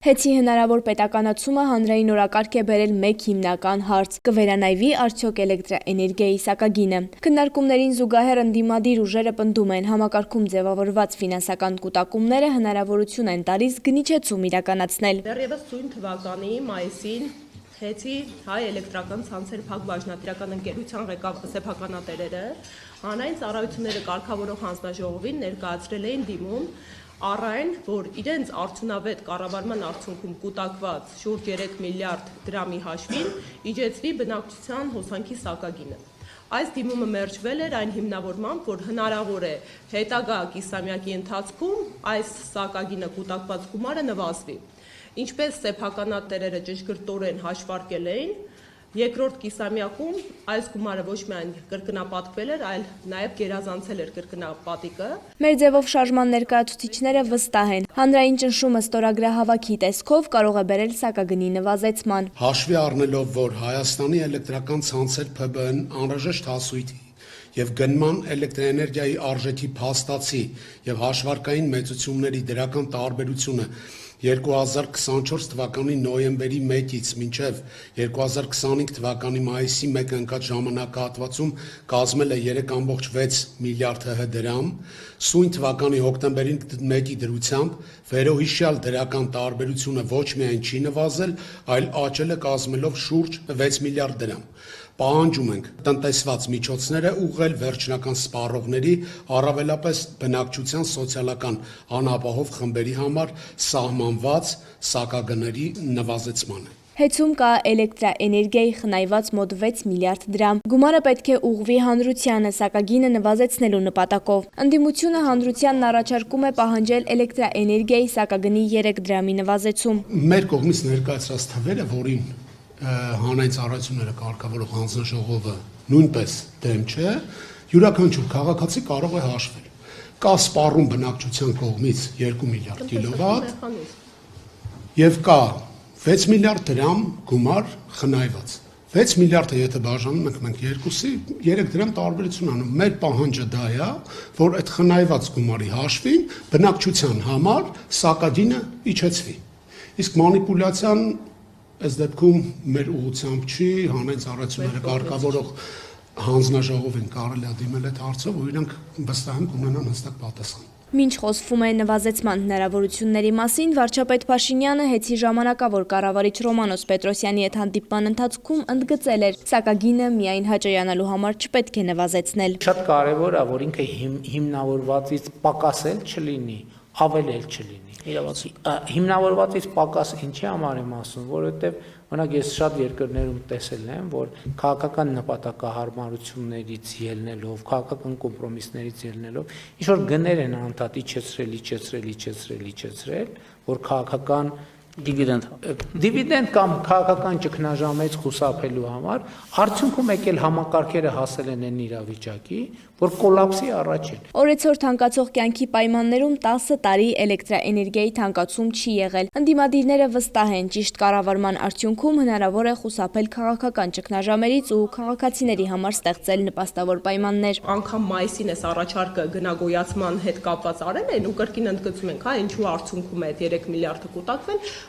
Հեցի հնարավոր պետականացումը հանրային օրակարգ է բերել մեկ հիմնական հարց՝ կվերանայվի արդյոք էլեկտրաէներգիայի սակագինը։ Քննարկումներին զուգահեռ ընդդիմադիր ուժերը պնդում են, համակարգում ձևավորված ֆինանսական կուտակումները հնարավորություն են տալիս գնիչեցում իրականացնել։ Դեռևս ծույն թվականի մայիսին Հեցի հայ էլեկտրական ցանցեր փակ բաժնետիրական ընկերության սեփականատերերը հանրային ծառայությունները կարգավորող հանձնաժողովին ներկայացրել էին դիմում առ այն, որ իրենց արդյունավետ կառավարման արդյունքում կուտակված շուրջ 3 միլիարդ դրամի հաշվին իջեցվի բնակչության հոսանքի սակագինը։ Այս դիմումը մերժվել էր այն հիմնավորմամբ, որ հնարավոր է հետագա կիսամյակի ընթացքում այս սակագինը կուտակված գումարը նվազվի։ Ինչպես սեփականատերերը ճշգրտորեն հաշվարկել էին, երկրորդ կիսամյակում այս գումարը ոչ միայն կրկնապատկվել էր, այլ նաև գերազանցել էր կրկնապատիկը։ Մեր ձևով շարժման ներկայացուցիչները վստահ են, հանրային ճնշումը ստորագրահավաքի տեսքով կարող է բերել սակագնի նվազեցման։ Հաշվի առնելով, որ Հայաստանի էլեկտրական ցանցեր ՓԲ-ն անհրաժեշտ հասույթի եւ գնման էլեկտրաէներգիայի արժեքի փաստացի եւ հաշվարկային մեծությունների դրական տարբերությունը 2024 թվականի նոյեմբերի 1-ից մինչև 2025 թվականի մայիսի 1 ընկած ժամանակահատվածում կազմել է 3.6 միլիարդ ՀՀ դրամ, սույն թվականի հոկտեմբերի 1-ի դրությամբ վերոհիշյալ դրական տարբերությունը ոչ միայն չի նվազել, այլ աճել է կազմելով շուրջ 6 միլիարդ դրամ։ Պահանջում ենք տնտեսված միջոցները ուղղել վերջնական սպառողների, առավելապես բնակչության սոցիալական անապահով խմբերի համար սահմանված սակագների նվազեցմանը։ Հեցում կա էլեկտրաէներգիայի խնայված մոտ 6 միլիարդ դրամ։ Գումարը պետք է ուղղվի հանրությանը սակագինը նվազեցնելու նպատակով։ Ընդդիմությունը հանրությանն առաջարկում է պահանջել էլեկտրաէներգիայի սակագնի 3 դրամի նվազեցում։ Մեր կողմից ներկայացրած թվերը, որին հանրային ծառայությունները կարգավորող հանձնաժողովը նույնպես դեմ չէ, յուրաքանչյուր քաղաքացի կարող է հաշվել։ Կա սպառում բնակչության կողմից 2 միլիարդ կիլովատ եւ կա 6 միլիարդ դրամ գումար խնայված։ 6 միլիարդը եթե բաժանում ենք մենք երկուսի, 3 դրամ տարբերություն անում։ Մեր պահանջը դա է, որ այդ խնայված գումարի հաշվին բնակչության համար սակագինը իջեցվի։ Իսկ մանիպուլյացիան այս դեպքում մեր ուղղությամբ չի, հանրային ծառայությունները կարգավորող հանձնաժողովին կարելի է դիմել այդ հարցով, ու իրանք վստահ եմ կունենան հստակ պատասխան։ Մինչ խոսվում է նվազեցման հնարավորությունների մասին, վարչապետ Փաշինյանը Հեցի ժամանակավոր կառավարիչ Ռոմանոս Պետրոսյանի հետ հանդիպման ընթացքում ընդգծել էր, սակագինը միայն հաճայանալու համար չպետք է նվազեցնել։ Շատ կարևոր է, որ ինքը հիմնավորվածից պակաս էլ չլինի, ավել էլ չլինի։ Հիմնավորվածից պակաս ինչի համար եմ ասում, որովհետև օրինակ ես շատ երկրներում տեսել եմ, որ քաղաքական նպատակահարմարություններից ելնելով, քաղաքական կոմպրոմիսներից ելնելով, ինչ-որ գներ են անդադ իջեցրել, որ քաղաքական դիվիդենդ կամ քաղաքական ճգնաժամից խուսափելու համար արդյունքում եկել համակարգերը հասել են այն իրավիճակի, որ կոլապսի առաջ են։ Օրեցօր թանկացող կյանքի պայմաններում 10 տարի էլեկտրաէներգիայի թանկացում չի եղել։ Ընդդիմադիրները վստահ են, ճիշտ կառավարման արդյունքում հնարավոր է խուսափել քաղաքական ճգնաժամերից ու քաղաքացիների համար ստեղծել նպաստավոր պայմաններ։ Անգամ մայիսին էս առաջարկը գնագոյացման հետ կապված արել են ու կրկին ընդգծում ենք, հա, ինչու արդյունքում է այդ 3 միլիարդը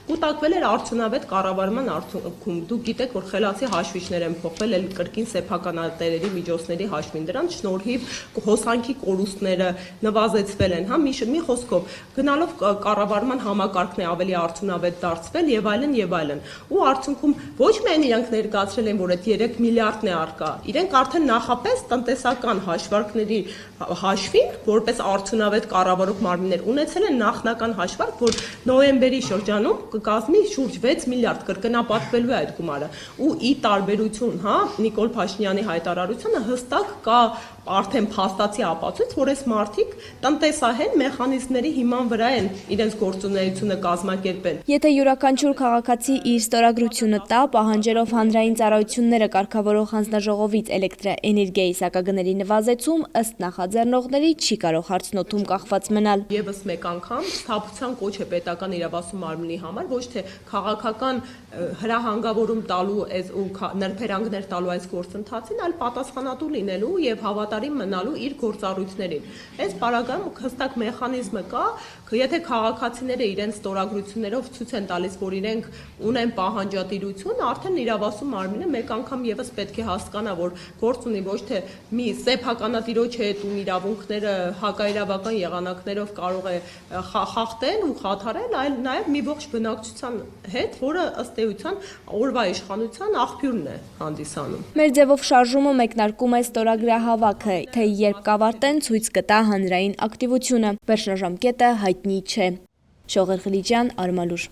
կուտակվել էր արդյունավետ կառավարման արդյունքում։ Դուք գիտեք, որ խելացի հաշվիչներ են փոխվել էլ կրկին սեփականատերերի միջոցների հաշվին, դրանց շնորհիվ հոսանքի կորուստները նվազեցվել են, հա, մի խոսքով գնալով կառավարման համակարգն է ավելի արդյունավետ դարձվել եւ այլն եւ այլն։ Ու արդյունքում ոչ միայն իրանք ներկայացրել են, որ այդ 3 միլիարդն է արկա, իրենք արդեն նախապես տնտեսական հաշվարկների հաշվին, որպես արդյունավետ կառավարող մարմիններ ունեցել են նախնական հաշվարկ, որ նոյեմբերի շրջանում կկազմի շուրջ 6 միլիարդ կրկնապատկվելու է այդ գումարը։ Ու ի տարբերություն, հա, Նիկոլ Փաշինյանի հայտարարությունը հստակ կա արդեն փաստացի ապացույց, որ այս մարդիկ տնտեսահեն մեխանիզմների հիման վրա են իրենց գործունեությունը կազմակերպել։ Եթե յուրաքանչյուր քաղաքացի իր ստորագրությունը տա, պահանջելով հանրային ծառայությունները կարգավորող հանձնաժողովից էլեկտրաէներգիայի սակագների նվազեցում, ըստ նախաձեռնողների չի կարող հարցնոթում կախված մնալ։ Եվս մեկ անգամ սթափության կոչ է պետական իրավասու մարմնի համար, ոչ թե քաղաքական հրահանգավորում տալու ու նրբերանգներ տալու այս գործընթացին, այլ պատասխանատու լինելու եւ հավատալ հավատարիմ մնալու իր գործառույթներին։ Այս պարագայում հստակ մեխանիզմը կա, եթե քաղաքացիները իրենց ստորագրություններով ցույց են տալիս, որ իրենք ունեն պահանջատիրություն, արդեն իրավասու մարմինը մեկ անգամ եւս պետք է հասկանա, որ գործ ունի ոչ թե մի սեփականատիրոջ հետ ում իրավունքները հակաիրավական եղանակներով կարող է խախտել ու խաթարել, այլ նաեւ մի ողջ բնակչության հետ, որը ըստ էության օրվա իշխանության աղբյուրն է հանդիսանում։ Մեր ձևով շարժումը մեկնարկում է ստորագրահավաքը, թե երբ կավարտեն ցույց կտա հանրային ակտիվությունը։ Վերջնաժամկետը հայտնի չէ։ Շողեր Ղլիջյան, Արմալուր։